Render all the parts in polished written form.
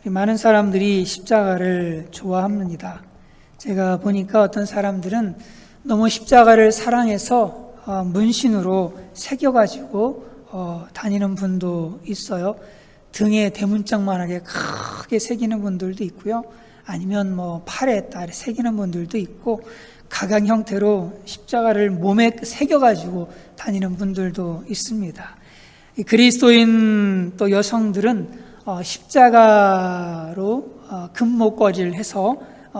많은 사람들이 십자가를 좋아합니다. 제가 보니까 어떤 사람들은 너무 십자가를 사랑해서 문신으로 새겨가지고 다니는 분도 있어요. 등에 대문짝만하게 크게 새기는 분들도 있고요. 아니면 팔에 새기는 분들도 있고, 가강 형태로 십자가를 몸에 새겨가지고 다니는 분들도 있습니다. 그리스도인 또 여성들은 십자가로 금목걸이를 해서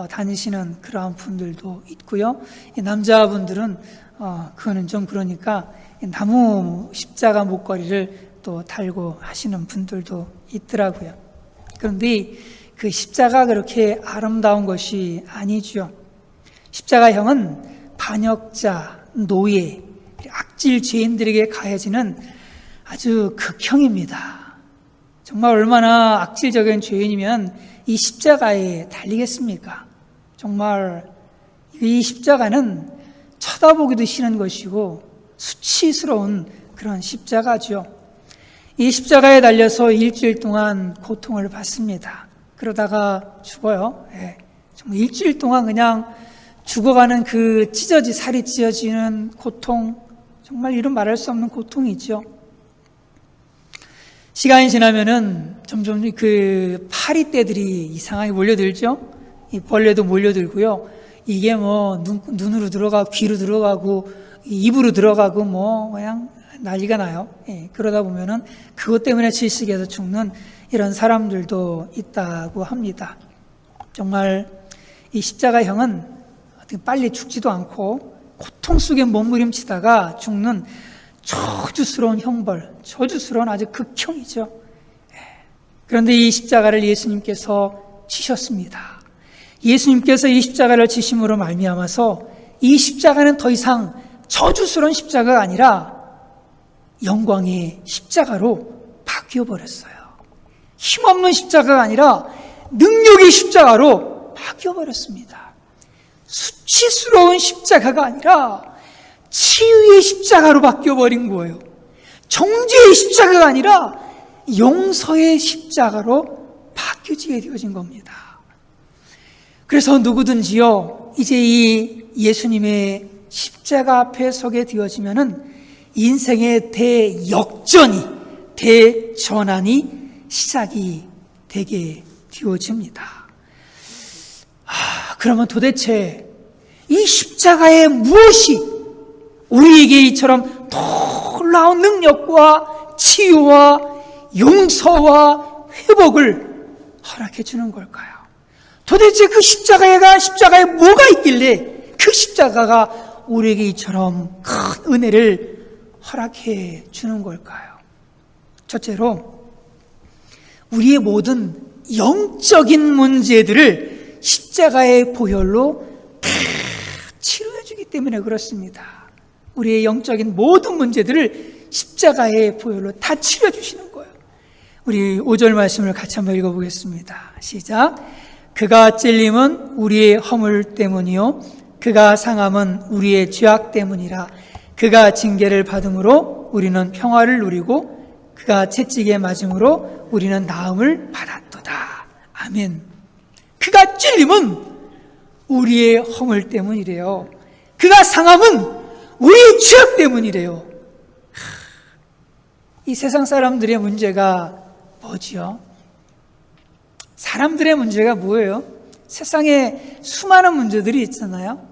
다니시는 그러한 분들도 있고요. 남자분들은 그거는 좀 그러니까 나무 십자가 목걸이를 또 달고 하시는 분들도 있더라고요. 그런데 그 십자가 그렇게 아름다운 것이 아니죠. 십자가형은 반역자, 노예, 악질 죄인들에게 가해지는 아주 극형입니다. 정말 얼마나 악질적인 죄인이면 이 십자가에 달리겠습니까? 정말 이 십자가는 쳐다보기도 싫은 것이고 수치스러운 그런 십자가죠. 이 십자가에 달려서 일주일 동안 고통을 받습니다. 그러다가 죽어요. 정말 일주일 동안 그냥 죽어가는 그 살이 찢어지는 고통, 정말 이루 말할 수 없는 고통이죠. 시간이 지나면은 점점 그 파리떼들이 이상하게 몰려들죠. 이 벌레도 몰려들고요. 이게 눈으로 들어가고 귀로 들어가고 입으로 들어가고 그냥 난리가 나요. 그러다 보면은 그것 때문에 질식해서 죽는 이런 사람들도 있다고 합니다. 정말 이 십자가형은 빨리 죽지도 않고 고통 속에 몸부림치다가 죽는 저주스러운 형벌, 저주스러운 아주 극형이죠. 그런데 이 십자가를 예수님께서 지셨습니다. 예수님께서 이 십자가를 지심으로 말미암아서 이 십자가는 더 이상 저주스러운 십자가가 아니라 영광의 십자가로 바뀌어버렸어요. 힘없는 십자가가 아니라 능력의 십자가로 바뀌어버렸습니다. 수치스러운 십자가가 아니라 치유의 십자가로 바뀌어버린 거예요. 정죄의 십자가가 아니라 용서의 십자가로 바뀌어지게 되어진 겁니다. 그래서 누구든지요, 이제 이 예수님의 십자가 앞에 서게 되어지면은 인생의 대역전이, 대전환이 시작이 되게 되어집니다. 그러면 도대체 이 십자가에 무엇이 우리에게 이처럼 놀라운 능력과 치유와 용서와 회복을 허락해 주는 걸까요? 도대체 그 십자가에 뭐가 있길래 그 십자가가 우리에게 이처럼 큰 은혜를 허락해 주는 걸까요? 첫째로 우리의 모든 영적인 문제들을 십자가의 보혈로 다 치료해 주기 때문에 그렇습니다. 우리의 영적인 모든 문제들을 십자가의 보혈로 다 치료해 주시는 거예요. 우리 5절 말씀을 같이 한번 읽어보겠습니다. 시작. 그가 찔림은 우리의 허물 때문이요 그가 상함은 우리의 죄악 때문이라. 그가 징계를 받음으로 우리는 평화를 누리고 그가 채찍에 맞음으로 우리는 나음을 받았도다. 아멘. 그가 찔림은 우리의 허물 때문이래요. 그가 상함은 우리의 죄악 때문이래요. 이 세상 사람들의 문제가 뭐지요? 사람들의 문제가 뭐예요? 세상에 수많은 문제들이 있잖아요.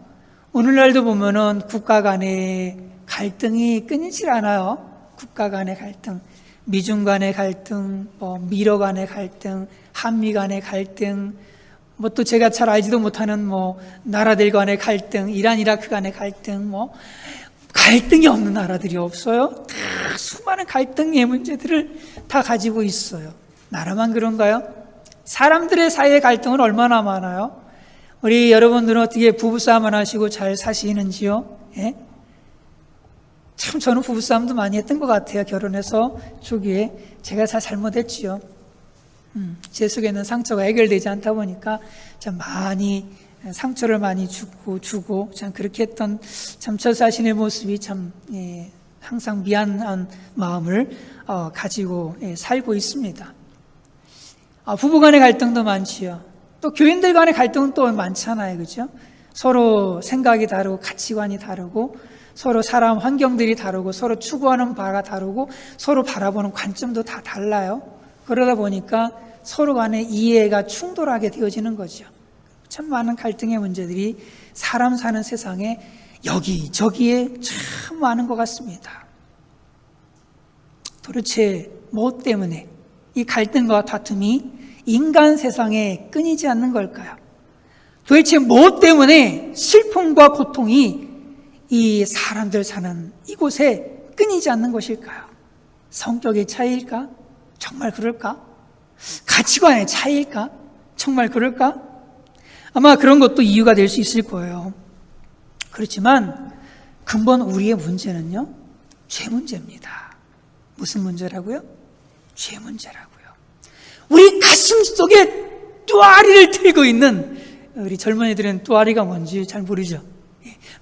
오늘날도 보면은 국가 간의 갈등이 끊이질 않아요. 국가 간의 갈등, 미중 간의 갈등, 미러 간의 갈등, 한미 간의 갈등, 또 제가 잘 알지도 못하는 나라들 간의 갈등, 이란, 이라크 간의 갈등, 갈등이 없는 나라들이 없어요. 다 수많은 갈등의 문제들을 다 가지고 있어요. 나라만 그런가요? 사람들의 사이의 갈등은 얼마나 많아요? 우리 여러분들은 어떻게 부부싸움 안 하시고 잘 사시는지요? 예? 참 저는 부부싸움도 많이 했던 것 같아요. 결혼해서 초기에 제가 다 잘못했지요. 제 속에는 상처가 해결되지 않다 보니까 참 많이 상처를 많이 주고 참 그렇게 했던 참 저 자신의 모습이 참 항상 미안한 마음을 가지고 살고 있습니다. 부부 간의 갈등도 많지요. 또 교인들 간의 갈등은 또 많잖아요. 그죠? 서로 생각이 다르고 가치관이 다르고 서로 사람 환경들이 다르고 서로 추구하는 바가 다르고 서로 바라보는 관점도 다 달라요. 그러다 보니까 서로 간의 이해가 충돌하게 되어지는 거죠. 참 많은 갈등의 문제들이 사람 사는 세상에 여기저기에 참 많은 것 같습니다. 도대체 뭐 때문에 이 갈등과 다툼이 인간 세상에 끊이지 않는 걸까요? 도대체 뭐 때문에 슬픔과 고통이 이 사람들 사는 이곳에 끊이지 않는 것일까요? 성격의 차이일까? 정말 그럴까? 가치관의 차이일까? 정말 그럴까? 아마 그런 것도 이유가 될 수 있을 거예요. 그렇지만 근본 우리의 문제는요, 죄 문제입니다. 무슨 문제라고요? 죄 문제라고요. 우리 가슴 속에 뚜아리를 틀고 있는, 우리 젊은이들은 뚜아리가 뭔지 잘 모르죠.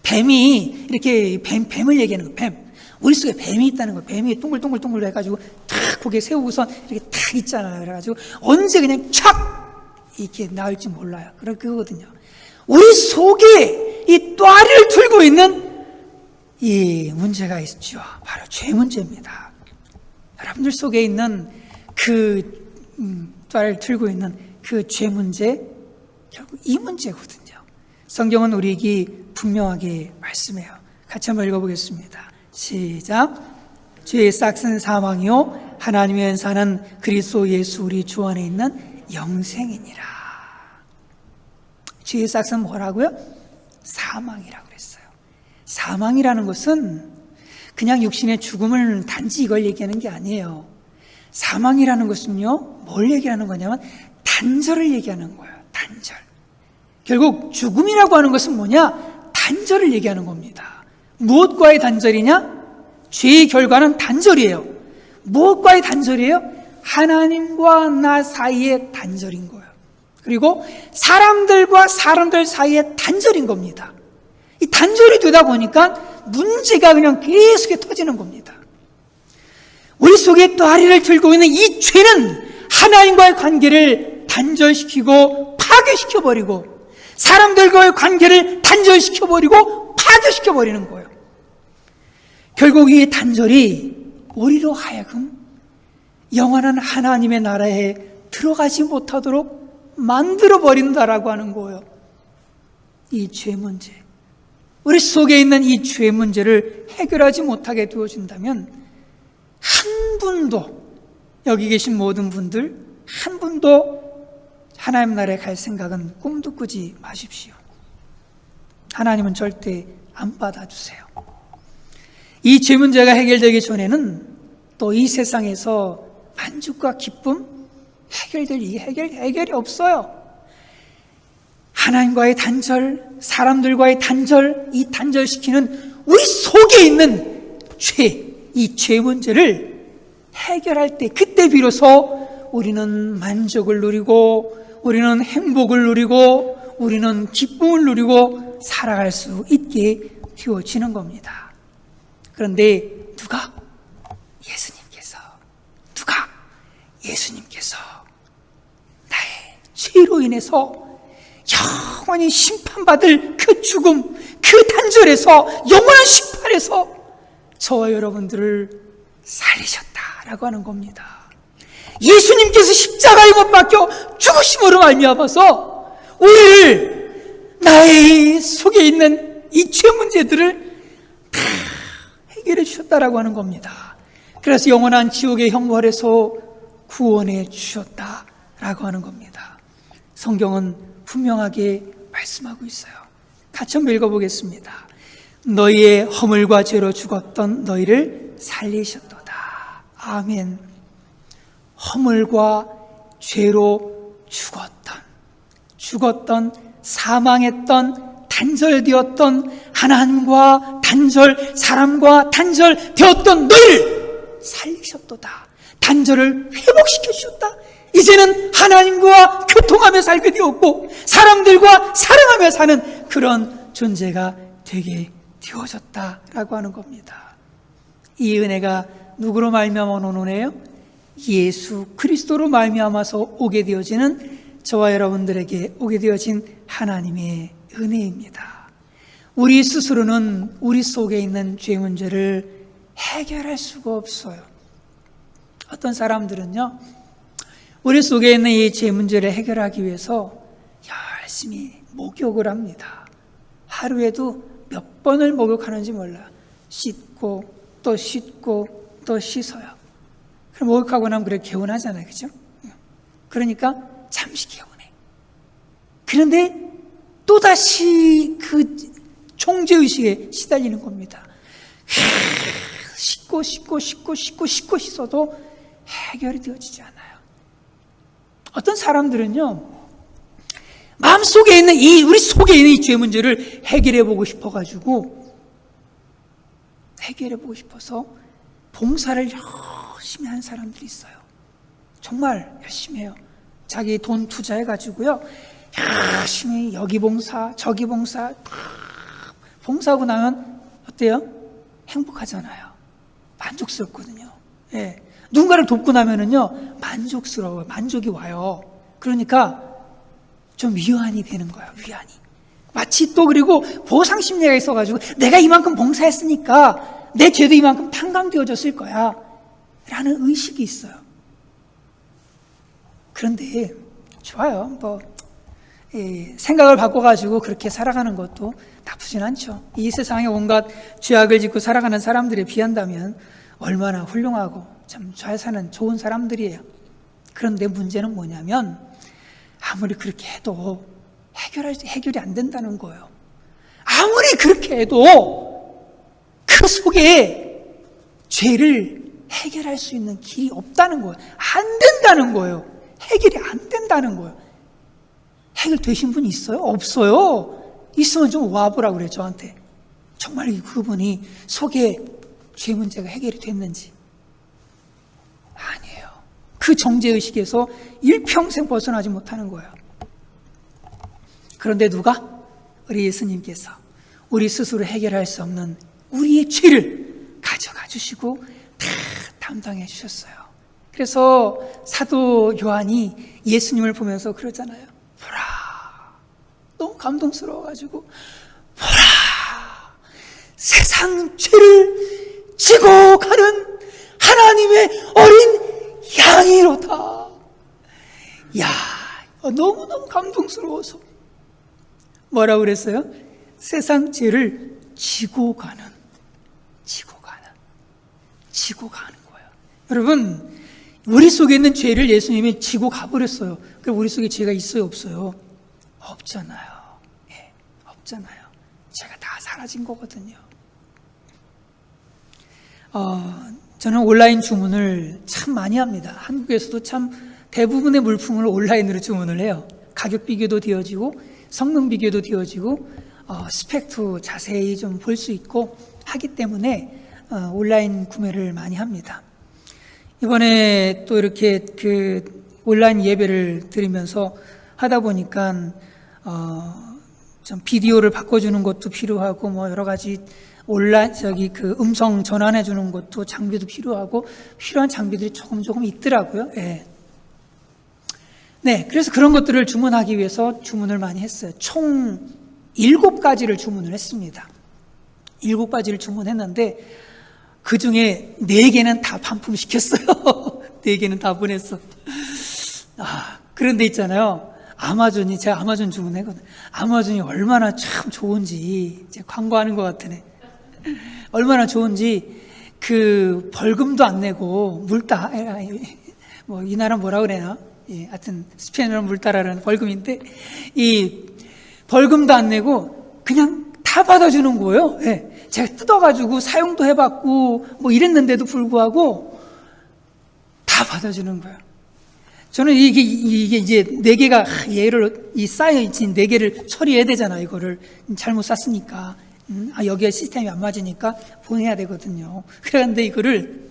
뱀이 이렇게 뱀을 얘기하는 거예요. 뱀. 우리 속에 뱀이 있다는 거예요. 뱀이 둥글둥글둥글 해가지고 탁 고개 세우고선 이렇게 탁 있잖아요. 그래가지고 언제 그냥 촥 이렇게 나올지 몰라요. 그거거든요. 우리 속에 이 뚜아리를 틀고 있는 이 문제가 있죠. 바로 죄 문제입니다. 여러분들 속에 있는 그 뚜아리를 틀고 있는 그 죄 문제, 결국 이 문제거든요. 성경은 우리에게 분명하게 말씀해요. 같이 한번 읽어보겠습니다. 시작. 죄의 싹은 사망이요 하나님의 은사는 그리스도 예수 우리 주 안에 있는 영생이니라. 죄의 싹은 뭐라고요? 사망이라고 그랬어요. 사망이라는 것은 그냥 육신의 죽음을 단지 이걸 얘기하는 게 아니에요. 사망이라는 것은요, 뭘 얘기하는 거냐면 단절을 얘기하는 거예요. 단절. 결국 죽음이라고 하는 것은 뭐냐? 단절을 얘기하는 겁니다. 무엇과의 단절이냐? 죄의 결과는 단절이에요. 무엇과의 단절이에요? 하나님과 나 사이의 단절인 거예요. 그리고 사람들과 사람들 사이의 단절인 겁니다. 이 단절이 되다 보니까 문제가 그냥 계속 터지는 겁니다. 우리 속에 또아리를 들고 있는 이 죄는 하나님과의 관계를 단절시키고 파괴시켜버리고 사람들과의 관계를 단절시켜버리고 파괴시켜버리는 거예요. 결국 이 단절이 우리로 하여금 영원한 하나님의 나라에 들어가지 못하도록 만들어버린다라고 하는 거예요. 이 죄 문제. 우리 속에 있는 이 죄 문제를 해결하지 못하게 되어진다면 한 분도, 여기 계신 모든 분들 한 분도 하나님 나라에 갈 생각은 꿈도 꾸지 마십시오. 하나님은 절대 안 받아주세요. 이 죄 문제가 해결되기 전에는 또 이 세상에서 만족과 기쁨 해결될 이 해결이 없어요. 하나님과의 단절, 사람들과의 단절, 이 단절시키는 우리 속에 있는 죄, 이 죄 문제를 해결할 때 그때 비로소 우리는 만족을 누리고 우리는 행복을 누리고 우리는 기쁨을 누리고 살아갈 수 있게 되어지는 겁니다. 그런데 누가? 예수님께서 나의 죄로 인해서 영원히 심판받을 그 죽음, 그 단절에서 영원한 심판에서 저와 여러분들을 살리셨다라고 하는 겁니다. 예수님께서 십자가에 못 박혀 죽으심으로 말미암아서 우리를 나의 속에 있는 이 죄 문제들을 다 해결해 주셨다라고 하는 겁니다. 그래서 영원한 지옥의 형벌에서 구원해 주셨다라고 하는 겁니다. 성경은 분명하게 말씀하고 있어요. 같이 한번 읽어보겠습니다. 너희의 허물과 죄로 죽었던 너희를 살리셨도다. 아멘. 허물과 죄로 죽었던 사망했던 단절되었던 하나님과 단절, 사람과 단절되었던 너희를 살리셨도다. 단절을 회복시켜 주셨다. 이제는 하나님과 교통하며 살게 되었고 사람들과 사랑하며 사는 그런 존재가 되게 되어졌다라고 하는 겁니다. 이 은혜가 누구로 말미암아 오는 은혜예요? 예수 그리스도로 말미암아서 오게 되어지는 저와 여러분들에게 오게 되어진 하나님의 은혜입니다. 우리 스스로는 우리 속에 있는 죄 문제를 해결할 수가 없어요. 어떤 사람들은요, 우리 속에 있는 이 죄 문제를 해결하기 위해서 열심히 목욕을 합니다. 하루에도 몇 번을 목욕하는지 몰라요. 씻고 또 씻고 또 씻어요. 그럼 목욕하고 나면 그래 개운하잖아요, 그죠? 그러니까 잠시 개운해. 그런데 또다시 그 총죄의식에 시달리는 겁니다. 씻고 씻어도 해결이 되어지지 않아요. 어떤 사람들은요, 마음속에 있는 우리 속에 있는 이 죄 문제를 해결해 보고 싶어서 봉사를 열심히 하는 사람들이 있어요. 정말 열심히 해요. 자기 돈 투자해가지고요, 열심히 여기 봉사, 저기 봉사, 봉사하고 나면 어때요? 행복하잖아요. 만족스럽거든요. 예. 누군가를 돕고 나면은요, 만족스러워요. 만족이 와요. 그러니까 좀 위안이 되는 거예요. 위안이. 마치 또 그리고 보상심리가 있어가지고 내가 이만큼 봉사했으니까 내 죄도 이만큼 탕감되어졌을 거야 라는 의식이 있어요. 그런데 좋아요. 생각을 바꿔가지고 그렇게 살아가는 것도 나쁘진 않죠. 이 세상에 온갖 죄악을 짓고 살아가는 사람들에 비한다면 얼마나 훌륭하고 참 잘 사는 좋은 사람들이에요. 그런데 문제는 뭐냐면 아무리 그렇게 해도 해결이 안 된다는 거예요. 아무리 그렇게 해도 그 속에 죄를 해결할 수 있는 길이 없다는 거예요. 안 된다는 거예요. 해결이 안 된다는 거예요. 해결되신 분이 있어요? 없어요. 있으면 좀 와보라고 그래요, 저한테. 정말 그분이 속에 죄 문제가 해결이 됐는지. 아니에요. 그 정죄의식에서 일평생 벗어나지 못하는 거예요. 그런데 누가? 우리 예수님께서 우리 스스로 해결할 수 없는 우리의 죄를 가져가 주시고 다 담당해 주셨어요. 그래서 사도 요한이 예수님을 보면서 그러잖아요. 보라. 너무 감동스러워가지고 보라. 세상 죄를 지고 가는 하나님의 어린 양이로다. 야, 너무너무 감동스러워서 뭐라고 그랬어요? 세상 죄를 지고 가는 거예요. 여러분, 우리 속에 있는 죄를 예수님이 지고 가버렸어요. 그럼 우리 속에 죄가 있어요, 없어요? 없잖아요. 예, 없잖아요. 죄가 다 사라진 거거든요. 저는 온라인 주문을 참 많이 합니다. 한국에서도 참 대부분의 물품을 온라인으로 주문을 해요. 가격 비교도 되어지고 성능 비교도 되어지고 스펙도 자세히 좀 볼 수 있고 하기 때문에 온라인 구매를 많이 합니다. 이번에 또 이렇게 그 온라인 예배를 드리면서 하다 보니까 좀 비디오를 바꿔주는 것도 필요하고 뭐 여러 가지 온라인 그 음성 전환해 주는 것도 장비도 필요하고 필요한 장비들이 조금 있더라고요. 예. 네, 그래서 그런 것들을 주문하기 위해서 주문을 많이 했어요. 총 7가지를 주문을 했습니다. 7가지를 주문했는데 그 중에 4개는 다 반품시켰어요. 4개는 다 보냈어. 그런데 있잖아요. 제가 아마존 주문했거든요. 아마존이 얼마나 참 좋은지, 제가 광고하는 것 같으네. 얼마나 좋은지, 벌금도 안 내고, 물다, 이 나라 뭐라 그래나? 예, 하여튼, 스페인어로 물다라는 벌금인데, 이 벌금도 안 내고, 그냥 다 받아주는 거예요. 예. 제가 뜯어가지고 사용도 해봤고, 이랬는데도 불구하고, 다 받아주는 거예요. 저는 이게 이제 4개가 쌓여있진 4개를 처리해야 되잖아요. 이거를 잘못 쌌으니까. 여기에 시스템이 안 맞으니까 보내야 되거든요. 그런데 이거를,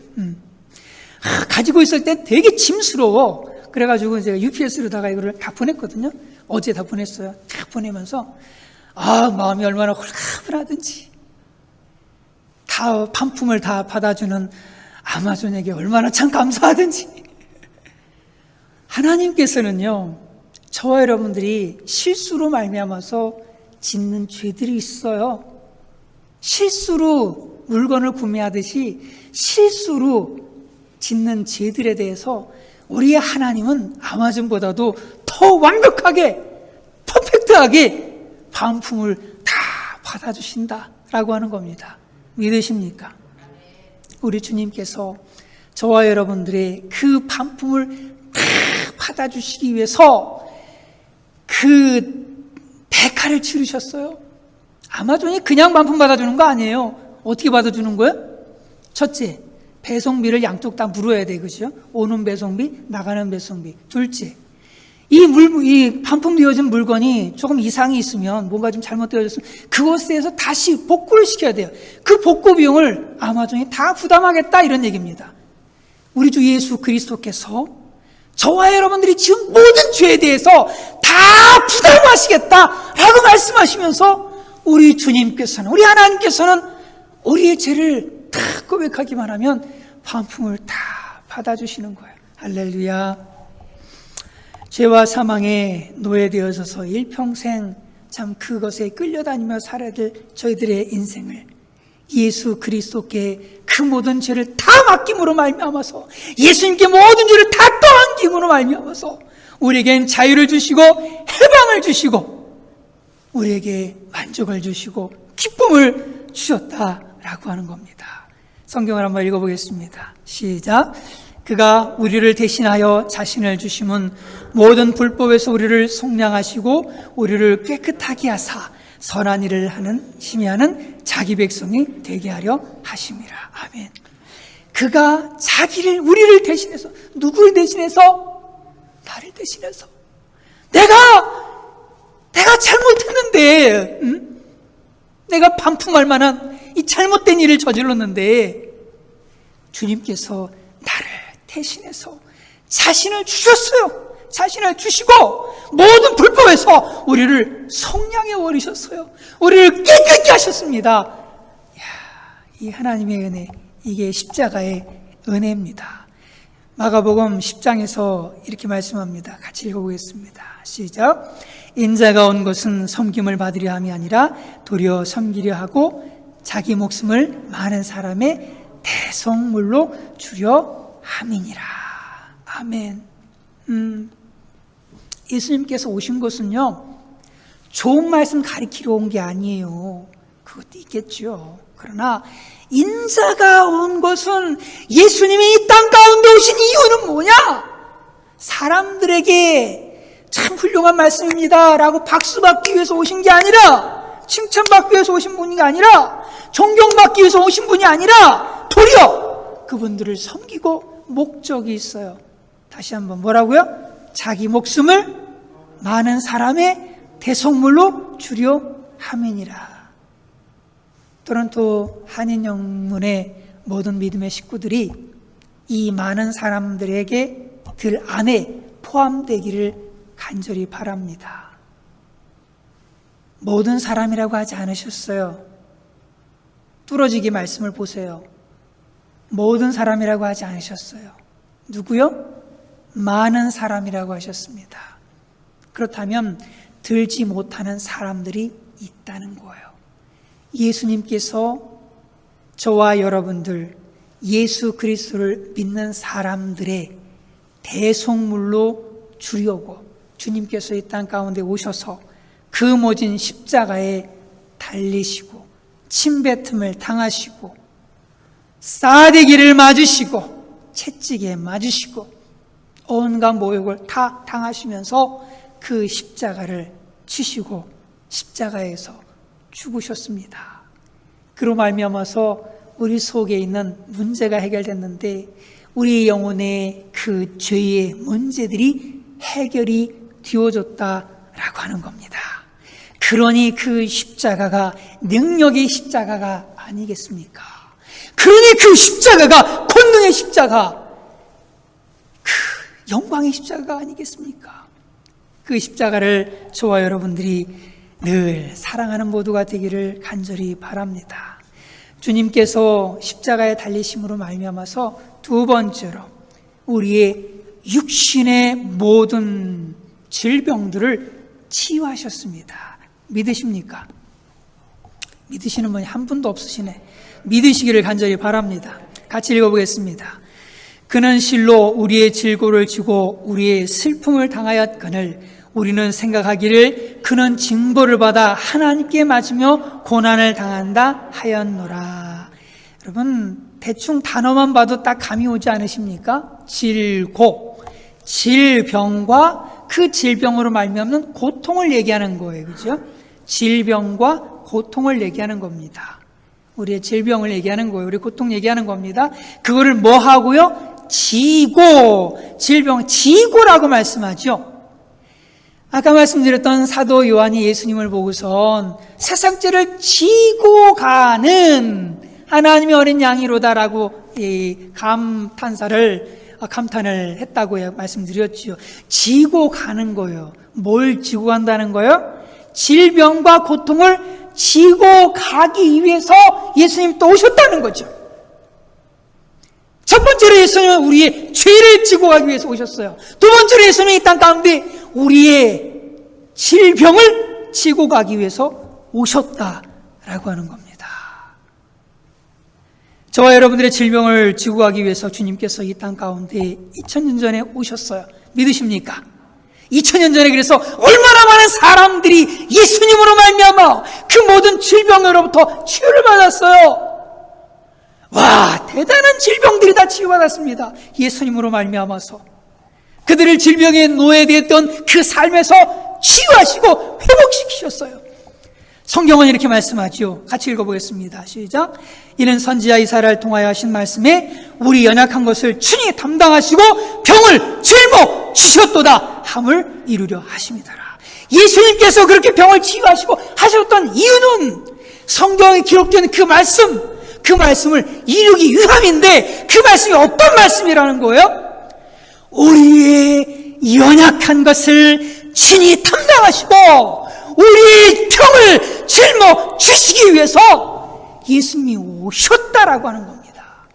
가지고 있을 때 되게 짐스러워. 그래가지고 제가 UPS로다가 이거를 다 보냈거든요. 어제 다 보냈어요. 다 보내면서, 마음이 얼마나 홀가분하든지. 반품을 다 받아주는 아마존에게 얼마나 참 감사하든지. 하나님께서는요, 저와 여러분들이 실수로 말미암아서 짓는 죄들이 있어요. 실수로 물건을 구매하듯이 실수로 짓는 죄들에 대해서 우리의 하나님은 아마존보다도 더 완벽하게, 퍼펙트하게 반품을 다 받아주신다라고 하는 겁니다. 믿으십니까? 우리 주님께서 저와 여러분들의 그 반품을 다 받아주시기 위해서 그 대가를 치르셨어요. 아마존이 그냥 반품 받아주는 거 아니에요. 어떻게 받아주는 거예요? 첫째, 배송비를 양쪽 다 물어야 돼, 그죠? 오는 배송비, 나가는 배송비. 둘째, 이 반품되어진 물건이 조금 이상이 있으면, 뭔가 좀 잘못되어졌으면 그것에 대해서 다시 복구를 시켜야 돼요. 그 복구 비용을 아마존이 다 부담하겠다, 이런 얘기입니다. 우리 주 예수 그리스도께서 저와 여러분들이 지은 모든 죄에 대해서 다 부담하시겠다라고 말씀하시면서 우리 주님께서는, 우리 하나님께서는 우리의 죄를 다 고백하기만 하면 반품을 다 받아주시는 거예요. 할렐루야. 죄와 사망에 노예되어져서 일평생 참 그것에 끌려다니며 살아야 될 저희들의 인생을 예수 그리스도께 그 모든 죄를 다 맡김으로 말미암아서, 예수님께 모든 죄를 다 떠안김으로 말미암아서 우리에겐 자유를 주시고 해방을 주시고 우리에게 만족을 주시고 기쁨을 주셨다라고 하는 겁니다. 성경을 한번 읽어보겠습니다. 시작. 그가 우리를 대신하여 자신을 주심은 모든 불법에서 우리를 속량하시고 우리를 깨끗하게 하사 선한 일을 하는 심의하는 자기 백성이 되게 하려 하심이라. 아멘. 그가 우리를 대신해서, 누구를 대신해서? 나를 대신해서. 내가 잘못했는데, 응? 내가 반품할 만한 이 잘못된 일을 저질렀는데 주님께서 나를 대신해서 자신을 주셨어요. 자신을 주시고 모든 불법에서 우리를 속량해 버리셨어요. 우리를 깨끗게 하셨습니다. 이 하나님의 은혜, 이게 십자가의 은혜입니다. 마가복음 10장에서 이렇게 말씀합니다. 같이 읽어보겠습니다. 시작. 인자가 온 것은 섬김을 받으려 함이 아니라 도리어 섬기려 하고 자기 목숨을 많은 사람의 대속물로 주려 함이니라. 아멘. 예수님께서 오신 것은요, 좋은 말씀 가리키러 온 게 아니에요. 그것도 있겠죠. 그러나 인자가 온 것은, 예수님이 이 땅 가운데 오신 이유는 뭐냐? 사람들에게 참 훌륭한 말씀입니다 라고 박수받기 위해서 오신 게 아니라, 칭찬받기 위해서 오신 분이 아니라, 존경받기 위해서 오신 분이 아니라 도리어 그분들을 섬기고 목적이 있어요. 다시 한번 뭐라고요? 자기 목숨을 많은 사람의 대속물로 주려 함이니라. 토론토 한인영문의 모든 믿음의 식구들이 이 많은 사람들에게 들 안에 포함되기를 간절히 바랍니다. 모든 사람이라고 하지 않으셨어요. 뚫어지기 말씀을 보세요. 모든 사람이라고 하지 않으셨어요. 누구요? 많은 사람이라고 하셨습니다. 그렇다면 들지 못하는 사람들이 있다는 거예요. 예수님께서 저와 여러분들, 예수 그리스도를 믿는 사람들의 대속물로 주려고 주님께서 이 땅 가운데 오셔서 그 모진 십자가에 달리시고 침뱉음을 당하시고 싸대기를 맞으시고 채찍에 맞으시고 온갖 모욕을 다 당하시면서 그 십자가를 치시고 십자가에서 죽으셨습니다. 그로 말미암아서 우리 속에 있는 문제가 해결됐는데 우리 영혼의 그 죄의 문제들이 해결이 되어졌다라고 하는 겁니다. 그러니 그 십자가가 능력의 십자가가 아니겠습니까? 그러니 그 십자가가 권능의 십자가, 그 영광의 십자가가 아니겠습니까? 그 십자가를 저와 여러분들이 늘 사랑하는 모두가 되기를 간절히 바랍니다. 주님께서 십자가에 달리심으로 말미암아서 두 번째로 우리의 육신의 모든 질병들을 치유하셨습니다. 믿으십니까? 믿으시는 분이 한 분도 없으시네. 믿으시기를 간절히 바랍니다. 같이 읽어보겠습니다. 그는 실로 우리의 질고를 지고 우리의 슬픔을 당하였거늘 우리는 생각하기를 그는 징벌을 받아 하나님께 맞으며 고난을 당한다 하였노라. 여러분, 대충 단어만 봐도 딱 감이 오지 않으십니까? 질고, 질병과 그 질병으로 말미암는 고통을 얘기하는 거예요. 그죠? 질병과 고통을 얘기하는 겁니다. 우리의 질병을 얘기하는 거예요. 우리 고통 얘기하는 겁니다. 그거를 뭐 하고요? 지고, 질병, 지고라고 말씀하죠. 아까 말씀드렸던 사도 요한이 예수님을 보고선 세상죄를 지고 가는 하나님의 어린 양이로다라고 감탄을 했다고 말씀드렸죠. 지고 가는 거예요. 뭘 지고 간다는 거예요? 질병과 고통을 지고 가기 위해서 예수님 또 오셨다는 거죠. 첫 번째로 예수님은 우리의 죄를 지고 가기 위해서 오셨어요. 두 번째로 예수님은 이 땅 가운데 우리의 질병을 지고 가기 위해서 오셨다라고 하는 겁니다. 저와 여러분들의 질병을 지고 가기 위해서 주님께서 이 땅 가운데 2000년 전에 오셨어요. 믿으십니까? 2000년 전에 그래서 얼마나 많은 사람들이 예수님으로 말미암아 그 모든 질병으로부터 치유를 받았어요. 와, 대단한 질병들이 다 치유받았습니다. 예수님으로 말미암아서 그들을 질병에 노예되었던 그 삶에서 치유하시고 회복시키셨어요. 성경은 이렇게 말씀하죠. 같이 읽어보겠습니다. 시작. 이는 선지자 이사야를 통하여 하신 말씀에 우리 연약한 것을 친히 담당하시고 병을 짊어지셨도다 함을 이루려 하심이더라. 예수님께서 그렇게 병을 치유하시고 하셨던 이유는 성경에 기록된 그 말씀을 이루기 위함인데 그 말씀이 어떤 말씀이라는 거예요? 우리의 연약한 것을 친히 담당하시고 우리의 병을 짊어지시기 위해서 예수님이 오셨다라고 하는 겁니다.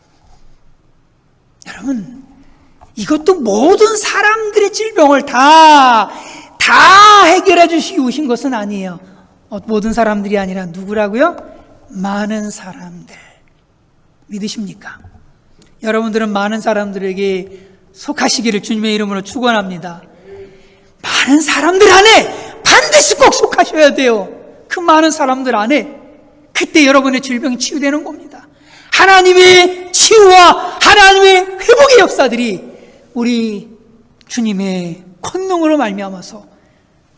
여러분, 이것도 모든 사람들의 질병을 다 해결해 주시기 오신 것은 아니에요. 모든 사람들이 아니라 누구라고요? 많은 사람들. 믿으십니까? 여러분들은 많은 사람들에게 속하시기를 주님의 이름으로 축원합니다. 많은 사람들 안에 반드시 꼭 속하셔야 돼요. 그 많은 사람들 안에 그때 여러분의 질병이 치유되는 겁니다. 하나님의 치유와 하나님의 회복의 역사들이 우리 주님의 권능으로 말미암아서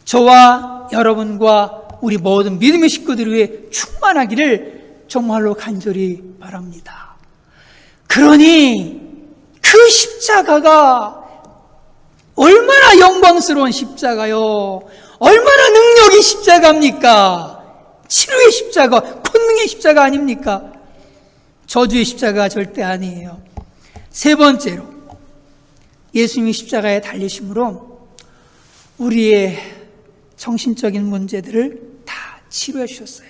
저와 여러분과 우리 모든 믿음의 식구들 위해 충만하기를 정말로 간절히 바랍니다. 그러니 그 십자가가 얼마나 영광스러운 십자가요. 얼마나 능력이 십자가입니까? 치료의 십자가, 권능의 십자가 아닙니까? 저주의 십자가 절대 아니에요. 세 번째로 예수님이 십자가에 달리심으로 우리의 정신적인 문제들을 다 치료해 주셨어요.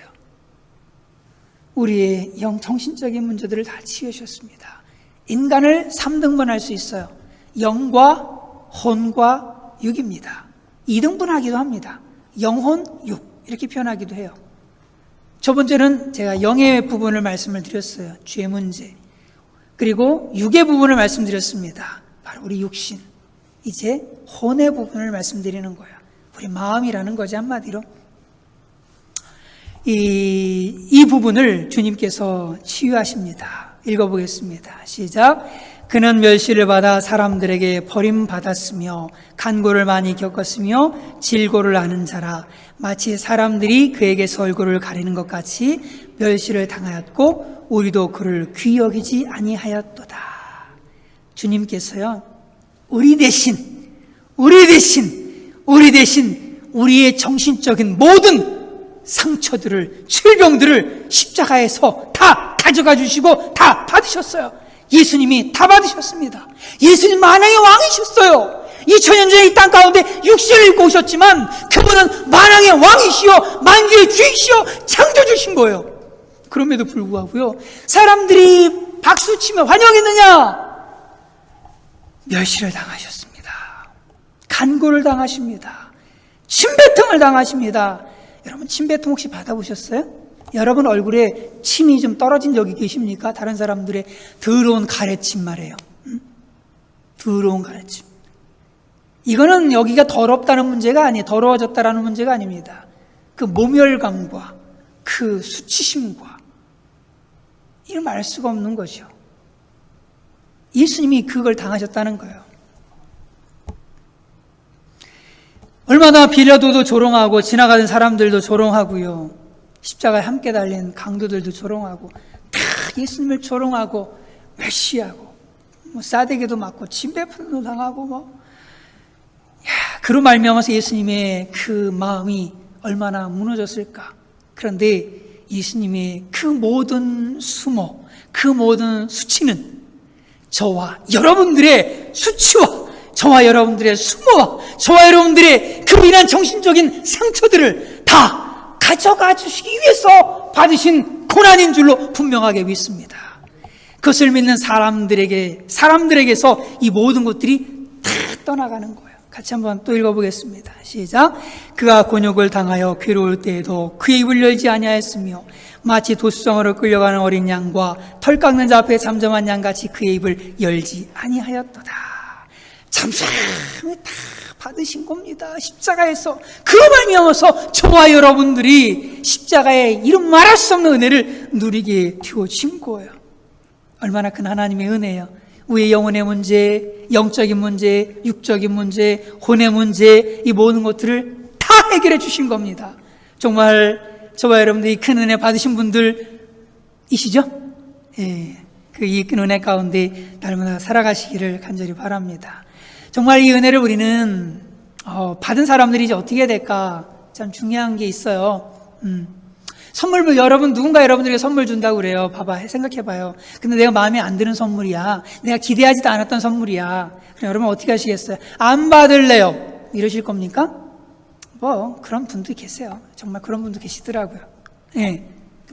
우리의 정신적인 문제들을 다 치유해 주셨습니다. 인간을 3등분할 수 있어요. 영과 혼과 육입니다. 2등분하기도 합니다. 영혼, 육 이렇게 표현하기도 해요. 첫 번째는 제가 영의 부분을 말씀을 드렸어요. 죄 문제. 그리고 육의 부분을 말씀드렸습니다. 바로 우리 육신. 이제 혼의 부분을 말씀드리는 거예요. 우리 마음이라는 거지 한마디로. 이 부분을 주님께서 치유하십니다. 읽어보겠습니다. 시작. 그는 멸시를 받아 사람들에게 버림받았으며 간고를 많이 겪었으며 질고를 아는 자라. 마치 사람들이 그에게서 얼굴을 가리는 것 같이 멸시를 당하였고 우리도 그를 귀히 여기지 아니하였도다. 주님께서요, 우리 대신 우리의 정신적인 모든 상처들을, 질병들을 십자가에서 다 가져가 주시고 다 받으셨어요. 예수님이 다 받으셨습니다. 예수님 만왕의 왕이셨어요. 2000년 전에 이 땅 가운데 육신을 입고 오셨지만 그분은 만왕의 왕이시여 만주의 주이시여 창조주신 거예요. 그럼에도 불구하고요, 사람들이 박수치며 환영했느냐? 멸시를 당하셨습니다. 간고를 당하십니다. 침뱉음을 당하십니다. 여러분 침뱉음 혹시 받아보셨어요? 여러분 얼굴에 침이 좀 떨어진 적이 계십니까? 다른 사람들의 더러운 가래침 말이에요. 더러운 가래침. 이거는 여기가 더럽다는 문제가 아니에요. 더러워졌다라는 문제가 아닙니다. 그 모멸감과 그 수치심과 이를 말할 수가 없는 거죠. 예수님이 그걸 당하셨다는 거예요. 얼마나 빌라도도 조롱하고 지나가는 사람들도 조롱하고요. 십자가에 함께 달린 강도들도 조롱하고 다 예수님을 조롱하고 메시하고 싸대기도 맞고 침뱉음도 당하고 그로 말미암아서 예수님의 그 마음이 얼마나 무너졌을까. 그런데 예수님의 그 모든 수모, 그 모든 수치는 저와 여러분들의 수치와 저와 여러분들의 수모와 저와 여러분들의 그로 인한 정신적인 상처들을 다 가져가 주시기 위해서 받으신 고난인 줄로 분명하게 믿습니다. 그것을 믿는 사람들에게서 이 모든 것들이 다 떠나가는 거예요. 같이 한번 또 읽어보겠습니다. 시작. 그가 곤욕을 당하여 괴로울 때에도 그의 입을 열지 아니하였으며 마치 도수성으로 끌려가는 어린 양과 털 깎는 자 앞에 잠잠한 양같이 그의 입을 열지 아니하였도다. 잠잠히 다 받으신 겁니다. 십자가에서. 그로 말미암아서 저와 여러분들이 십자가의 이름 말할 수 없는 은혜를 누리게 되어진 거예요. 얼마나 큰 하나님의 은혜예요. 우리의 영혼의 문제, 영적인 문제, 육적인 문제, 혼의 문제, 이 모든 것들을 다 해결해 주신 겁니다. 정말 저와 여러분들이 큰 은혜 받으신 분들이시죠? 예, 이 큰 은혜 가운데 날마다 살아가시기를 간절히 바랍니다. 정말 이 은혜를 우리는 받은 사람들이 이제 어떻게 해야 될까 참 중요한 게 있어요. 선물 누군가 여러분들에게 선물 준다고 그래요. 봐봐, 생각해봐요. 근데 내가 마음에 안 드는 선물이야. 내가 기대하지도 않았던 선물이야. 그럼 여러분 어떻게 하시겠어요? 안 받을래요. 이러실 겁니까? 그런 분도 계세요. 정말 그런 분도 계시더라고요. 예,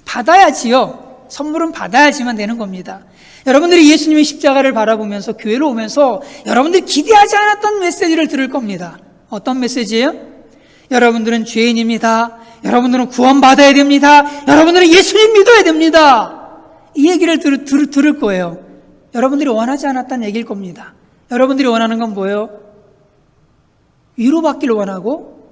받아야지요. 선물은 받아야지만 되는 겁니다. 여러분들이 예수님의 십자가를 바라보면서 교회로 오면서 여러분들이 기대하지 않았던 메시지를 들을 겁니다. 어떤 메시지예요? 여러분들은 죄인입니다. 여러분들은 구원받아야 됩니다. 여러분들은 예수님 믿어야 됩니다. 이 얘기를 들을 거예요. 여러분들이 원하지 않았던 얘기일 겁니다. 여러분들이 원하는 건 뭐예요? 위로받기를 원하고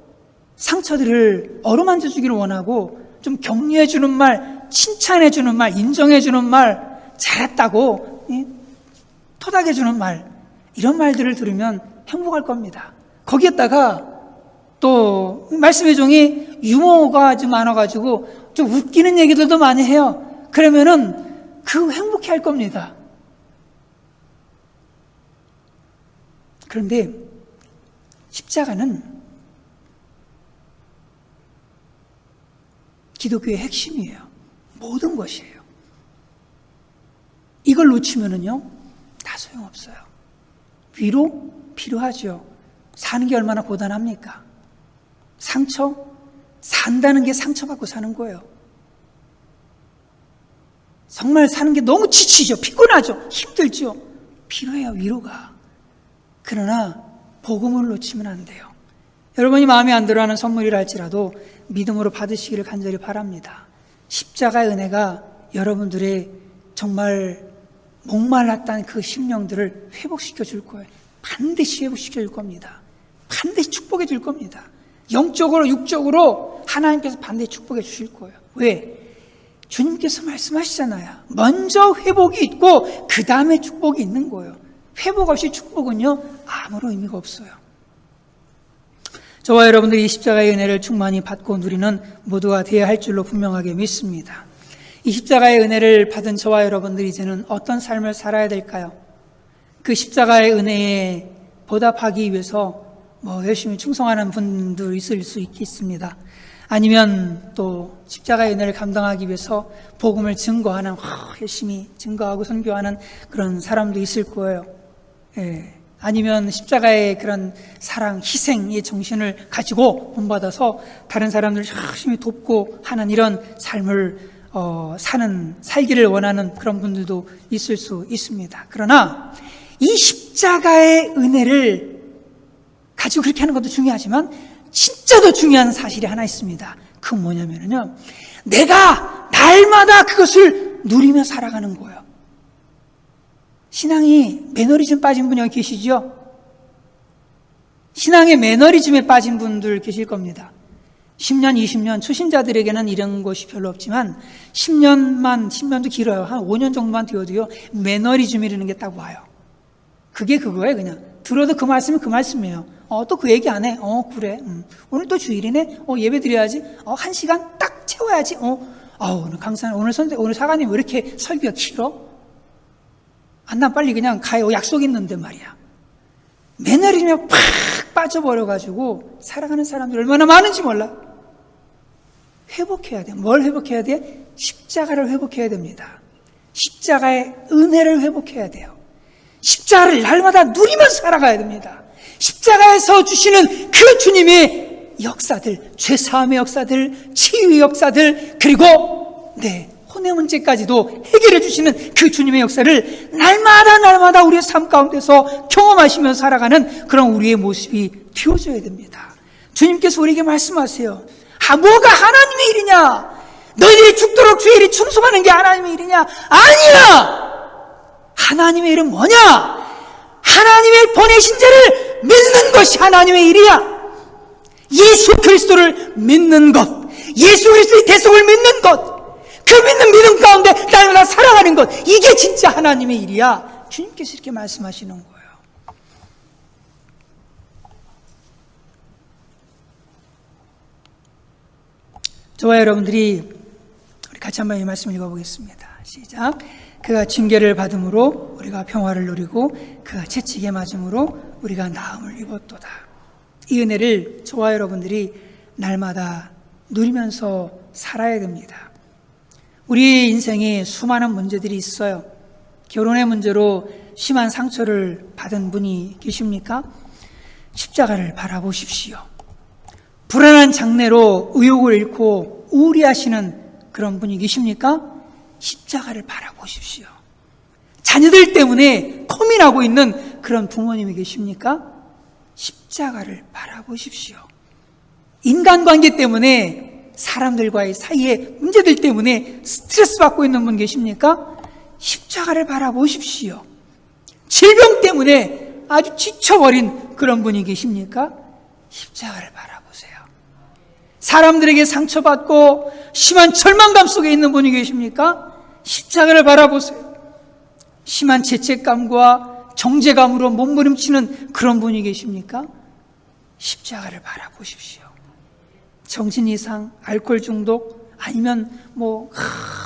상처들을 어루만져 주기를 원하고 좀 격려해 주는 말, 칭찬해 주는 말, 인정해 주는 말, 잘했다고 토닥여 주는 말, 이런 말들을 들으면 행복할 겁니다. 거기에다가 또 말씀의 종이 유머가 좀 많아가지고 좀 웃기는 얘기들도 많이 해요. 그러면은 행복해 할 겁니다. 그런데 십자가는 기독교의 핵심이에요. 모든 것이에요. 이걸 놓치면은요, 다 소용없어요. 위로 필요하죠. 사는 게 얼마나 고단합니까? 상처? 산다는 게 상처받고 사는 거예요. 정말 사는 게 너무 지치죠. 피곤하죠. 힘들죠. 필요해요, 위로가. 그러나 복음을 놓치면 안 돼요. 여러분이 마음에 안 들어하는 선물이라 할지라도 믿음으로 받으시기를 간절히 바랍니다. 십자가의 은혜가 여러분들의 정말 목말랐다는 그 심령들을 회복시켜 줄 거예요. 반드시 회복시켜 줄 겁니다. 반드시 축복해 줄 겁니다. 영적으로 육적으로 하나님께서 반드시 축복해 주실 거예요. 왜? 주님께서 말씀하시잖아요. 먼저 회복이 있고 그 다음에 축복이 있는 거예요. 회복 없이 축복은요, 아무런 의미가 없어요. 저와 여러분들이 이 십자가의 은혜를 충만히 받고 누리는 모두가 되어야 할 줄로 분명하게 믿습니다. 이 십자가의 은혜를 받은 저와 여러분들이 이제는 어떤 삶을 살아야 될까요? 그 십자가의 은혜에 보답하기 위해서 열심히 충성하는 분도 있을 수 있겠습니다. 아니면 또 십자가의 은혜를 감당하기 위해서 복음을 증거하는, 열심히 증거하고 선교하는 그런 사람도 있을 거예요. 예. 아니면 십자가의 그런 사랑, 희생의 정신을 가지고 본받아서 다른 사람들을 열심히 돕고 하는 이런 삶을 살기를 원하는 그런 분들도 있을 수 있습니다. 그러나 이 십자가의 은혜를 가지고 그렇게 하는 것도 중요하지만 진짜 더 중요한 사실이 하나 있습니다. 그건 뭐냐면요, 내가 날마다 그것을 누리며 살아가는 거예요. 신앙이 매너리즘 빠진 분 여기 계시죠? 신앙의 매너리즘에 빠진 분들 계실 겁니다. 10년, 20년 초신자들에게는 이런 것이 별로 없지만 10년도 길어요. 한 5년 정도만 되어도요, 매너리즘이라는 게 딱 와요. 그게 그거예요. 그냥 들어도 그 말씀이 그 말씀이에요. 또 그 얘기 안 해? 그래. 오늘 또 주일이네? 예배 드려야지. 1시간 딱 채워야지. 오늘 강사님, 오늘 사관님 왜 이렇게 설교가 길어? 난 빨리 그냥 가요. 약속 있는데 말이야. 매너리즘에 팍 빠져버려가지고 살아가는 사람들 얼마나 많은지 몰라. 회복해야 돼. 뭘 회복해야 돼? 십자가를 회복해야 됩니다. 십자가의 은혜를 회복해야 돼요. 십자가를 날마다 누리면서 살아가야 됩니다. 십자가에서 주시는 그 주님의 역사들, 죄사함의 역사들, 치유의 역사들, 그리고 혼의 문제까지도 해결해 주시는 그 주님의 역사를 날마다 우리의 삶 가운데서 경험하시면서 살아가는 그런 우리의 모습이 되어져야 됩니다. 주님께서 우리에게 말씀하세요. 뭐가 하나님의 일이냐? 너희들이 죽도록 주의 일이 충성하는 게 하나님의 일이냐? 아니야! 하나님의 일은 뭐냐? 하나님의 보내신 자를 믿는 것이 하나님의 일이야. 예수 그리스도를 믿는 것, 예수 그리스도의 대속을 믿는 것, 그 믿는 믿음 가운데 날마다 살아가는 것, 이게 진짜 하나님의 일이야. 주님께서 이렇게 말씀하시는 거예요. 저와 여러분들이 우리 같이 한번 이 말씀을 읽어보겠습니다. 시작. 그가 징계를 받음으로 우리가 평화를 누리고 그가 채찍에 맞음으로 우리가 나음을 입었도다. 이 은혜를 저와 여러분들이 날마다 누리면서 살아야 됩니다. 우리 인생에 수많은 문제들이 있어요. 결혼의 문제로 심한 상처를 받은 분이 계십니까? 십자가를 바라보십시오. 불안한 장래로 의욕을 잃고 우울해하시는 그런 분이 계십니까? 십자가를 바라보십시오. 자녀들 때문에 고민하고 있는 그런 부모님이 계십니까? 십자가를 바라보십시오. 인간관계 때문에 사람들과의 사이에 문제들 때문에 스트레스 받고 있는 분 계십니까? 십자가를 바라보십시오. 질병 때문에 아주 지쳐버린 그런 분이 계십니까? 십자가를 바라보세요. 사람들에게 상처받고 심한 절망감 속에 있는 분이 계십니까? 십자가를 바라보세요. 심한 죄책감과 정죄감으로 몸부림치는 그런 분이 계십니까? 십자가를 바라보십시오. 정신 이상, 알코올 중독, 아니면 못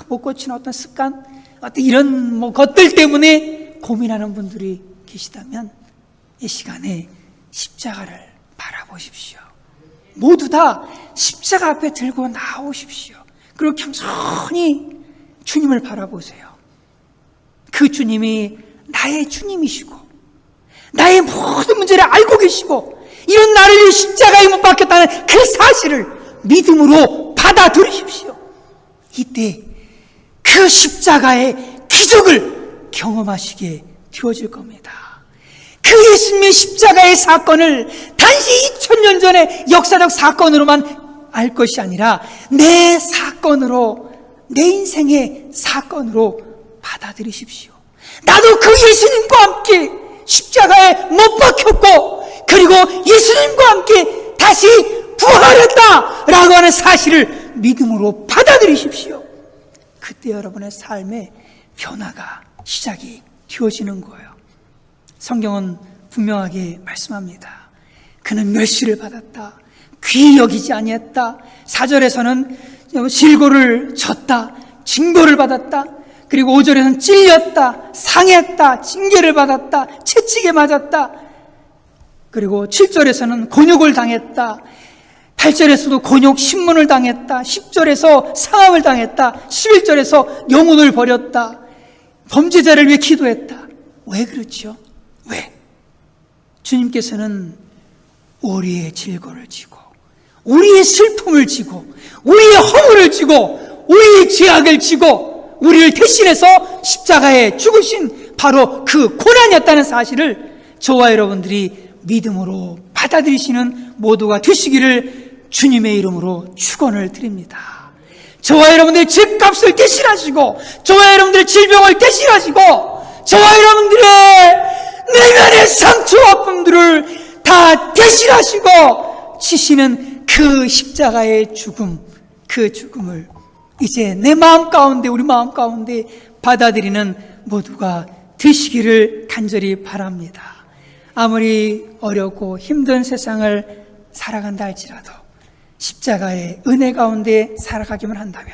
고치는 어떤 습관, 어떤 이런 것들 때문에 고민하는 분들이 계시다면 이 시간에 십자가를 바라보십시오. 모두 다 십자가 앞에 들고 나오십시오. 그리고 겸손히 주님을 바라보세요. 그 주님이 나의 주님이시고 나의 모든 문제를 알고 계시고 이런 나를 위해 십자가에 못 박혔다는 그 사실을 믿음으로 받아들이십시오. 이때 그 십자가의 기적을 경험하시게 되어질 겁니다. 그 예수님의 십자가의 사건을 단지 2000년 전의 역사적 사건으로만 알 것이 아니라 내 사건으로, 내 인생의 사건으로 받아들이십시오. 나도 그 예수님과 함께 십자가에 못 박혔고 그리고 예수님과 함께 다시 부활했다라고 하는 사실을 믿음으로 받아들이십시오. 그때 여러분의 삶의 변화가 시작이 되어지는 거예요. 성경은 분명하게 말씀합니다. 그는 멸시를 받았다. 귀히 여기지 아니했다. 4절에서는 실고를 졌다. 징벌을 받았다. 그리고 5절에서는 찔렸다. 상했다. 징계를 받았다. 채찍에 맞았다. 그리고 7절에서는 곤욕을 당했다. 8절에서도 곤욕 신문을 당했다. 10절에서 상함을 당했다. 11절에서 영혼을 버렸다. 범죄자를 위해 기도했다. 왜 그렇죠? 왜? 주님께서는 우리의 질고를 지고 우리의 슬픔을 지고 우리의 허물을 지고 우리의 죄악을 지고 우리를 대신해서 십자가에 죽으신 바로 그 고난이었다는 사실을 저와 여러분들이 믿음으로 받아들이시는 모두가 되시기를 주님의 이름으로 축원을 드립니다. 저와 여러분들의 죄값을 대신하시고, 저와 여러분들의 질병을 대신하시고, 저와 여러분들의 내면의 상처와 아픔들을 다 대신하시고 치시는 그 십자가의 죽음, 그 죽음을 이제 내 마음 가운데, 우리 마음 가운데 받아들이는 모두가 되시기를 간절히 바랍니다. 아무리 어렵고 힘든 세상을 살아간다 할지라도 십자가의 은혜 가운데 살아가기만 한다면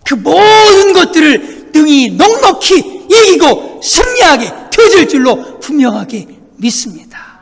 그 모든 것들을 능히 넉넉히 이기고 승리하게 되어질 줄로 분명하게 믿습니다.